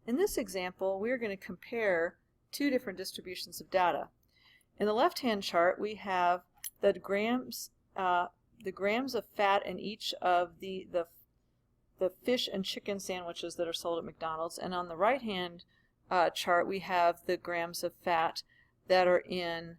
In this example, we're going to compare two different distributions of data. In the left-hand chart, we have the grams of fat in each of the fish and chicken sandwiches that are sold at McDonald's, and on the right-hand chart, we have the grams of fat that are in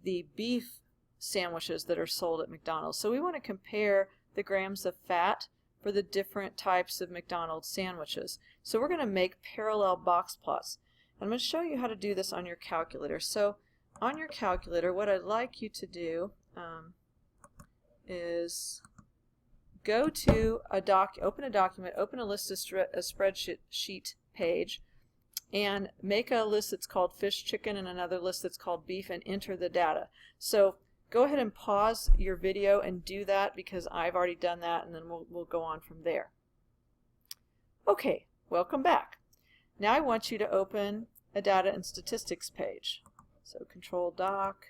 the beef sandwiches that are sold at McDonald's. So we want to compare the grams of fat for the different types of McDonald's sandwiches. So we're going to make parallel box plots. I'm going to show you how to do this on your calculator. So on your calculator, what I'd like you to do is go to open a document, open a list of spreadsheet page, and make a list that's called fish, chicken, and another list that's called beef, and enter the data. So go ahead and pause your video and do that, because I've already done that, and then we'll go on from there. Okay, welcome back. Now I want you to open a data and statistics page. So Control Doc,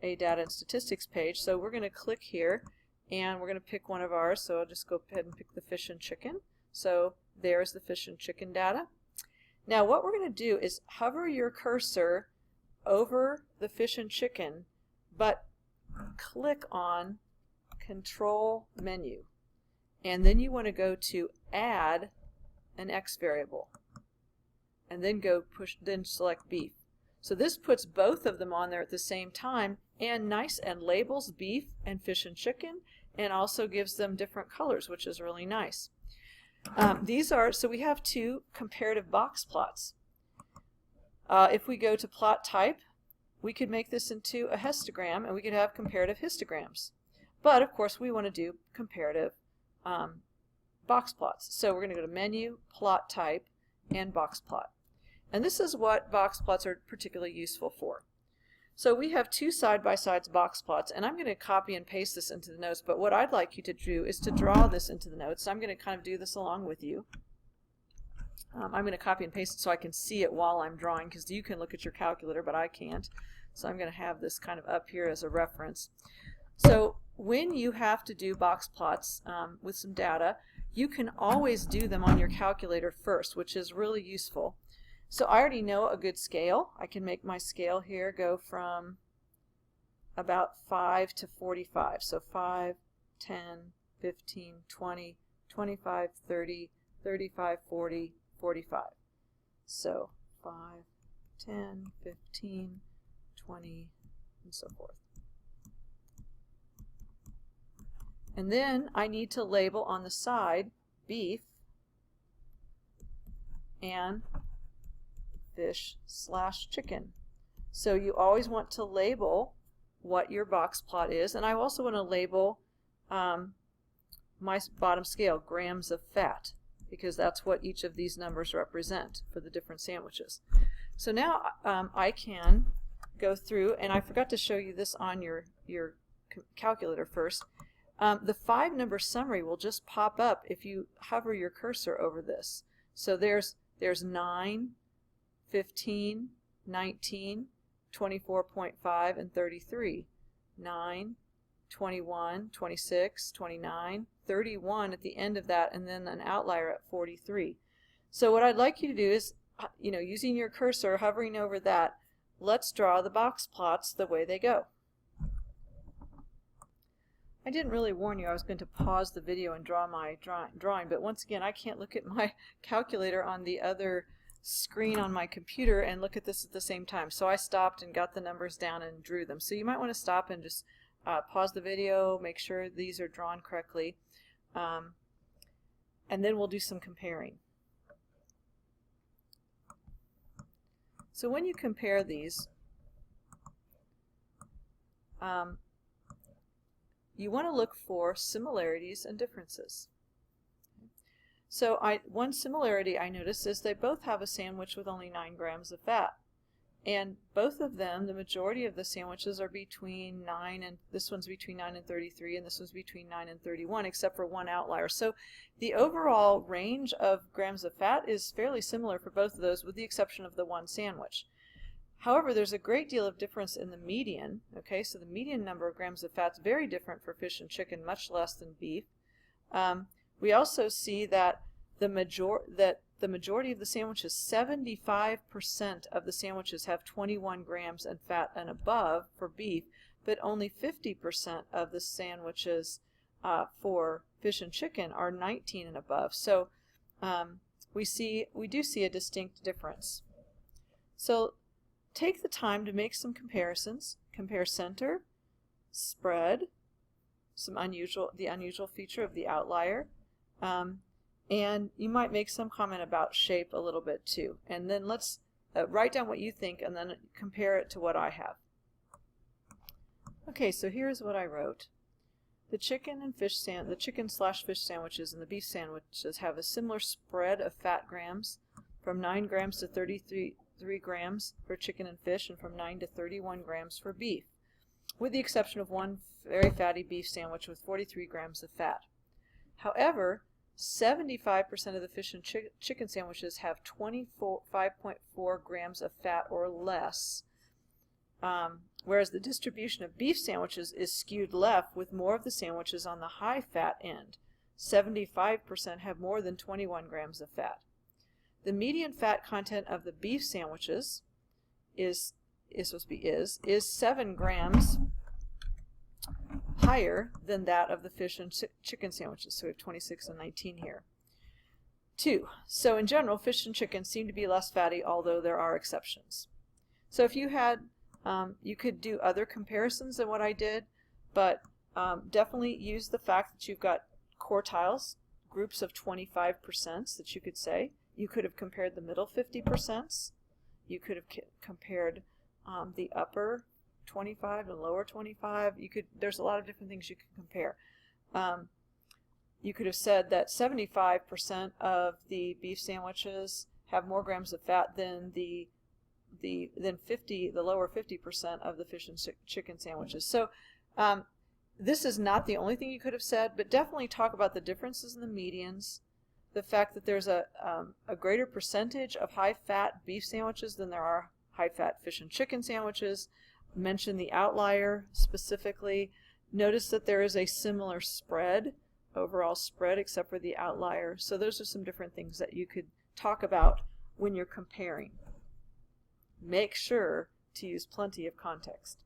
a data and statistics page. So we're going to click here, and we're going to pick one of ours. So I'll just go ahead and pick the fish and chicken. So there's the fish and chicken data. Now what we're going to do is hover your cursor over the fish and chicken, but click on Control Menu, and then you want to go to Add an X variable, and then then select beef. So this puts both of them on there at the same time, and labels beef and fish and chicken, and also gives them different colors, which is really nice. So we have two comparative box plots. If we go to plot type, we could make this into a histogram, and we could have comparative histograms. But of course we want to do comparative box plots. So we're going to go to Menu, Plot Type, and Box Plot. And this is what box plots are particularly useful for. So we have two side-by-side box plots, and I'm going to copy and paste this into the notes, but what I'd like you to do is to draw this into the notes. So I'm going to kind of do this along with you. I'm going to copy and paste it so I can see it while I'm drawing, because you can look at your calculator, but I can't. So I'm going to have this kind of up here as a reference. So when you have to do box plots with some data, you can always do them on your calculator first, which is really useful. So I already know a good scale. I can make my scale here go from about 5 to 45. So 5, 10, 15, 20, 25, 30, 35, 40, 45. So 5, 10, 15, 20, and so forth. And then I need to label on the side beef and fish/chicken. So you always want to label what your box plot is, and I also want to label my bottom scale, grams of fat, because that's what each of these numbers represent for the different sandwiches. So now I can go through, and I forgot to show you this on your calculator first. The 5-number summary will just pop up if you hover your cursor over this. So there's 9, 15, 19, 24.5, and 33. 9, 21, 26, 29, 31 at the end of that, and then an outlier at 43. So what I'd like you to do is, using your cursor, hovering over that, let's draw the box plots the way they go. I didn't really warn you I was going to pause the video and draw my drawing, but once again, I can't look at my calculator on the other screen on my computer and look at this at the same time. So I stopped and got the numbers down and drew them. So you might want to stop and just pause the video, make sure these are drawn correctly, and then we'll do some comparing. So when you compare these, you want to look for similarities and differences. So one similarity I noticed is they both have a sandwich with only 9 grams of fat. And both of them, the majority of the sandwiches are between 9 and, this one's between 9 and 33, and this one's between 9 and 31, except for one outlier. So the overall range of grams of fat is fairly similar for both of those, with the exception of the one sandwich. However, there's a great deal of difference in the median. Okay, so the median number of grams of fat is very different for fish and chicken, much less than beef. We also see that the the majority of the sandwiches, 75% of the sandwiches have 21 grams in fat and above for beef, but only 50% of the sandwiches for fish and chicken are 19 and above. So we do see a distinct difference. So take the time to make some comparisons. Compare center, spread, the unusual feature of the outlier, and you might make some comment about shape a little bit too. And then let's write down what you think and then compare it to what I have. Okay, so here's what I wrote. The chicken/fish sandwiches and the beef sandwiches have a similar spread of fat grams, from 9 grams to 33 grams for chicken and fish, and from 9 to 31 grams for beef, with the exception of one very fatty beef sandwich with 43 grams of fat. However, 75% of the fish and chicken sandwiches have 5.4 grams of fat or less, whereas the distribution of beef sandwiches is skewed left, with more of the sandwiches on the high fat end. 75% have more than 21 grams of fat. The median fat content of the beef sandwiches is 7 grams higher than that of the fish and chicken sandwiches. So we have 26 and 19 here. 2. So in general, fish and chicken seem to be less fatty, although there are exceptions. So if you had, you could do other comparisons than what I did, but definitely use the fact that you've got quartiles, groups of 25% that you could say. You could have compared the middle 50%. You could have compared the upper 25 and lower 25. There's a lot of different things you can compare. You could have said that 75% of the beef sandwiches have more grams of fat than the lower 50% of the fish and chicken sandwiches. So this is not the only thing you could have said, but definitely talk about the differences in the medians, the fact that there's a greater percentage of high-fat beef sandwiches than there are high-fat fish and chicken sandwiches. Mention the outlier specifically. Notice that there is a similar spread, overall spread, except for the outlier. So those are some different things that you could talk about when you're comparing. Make sure to use plenty of context.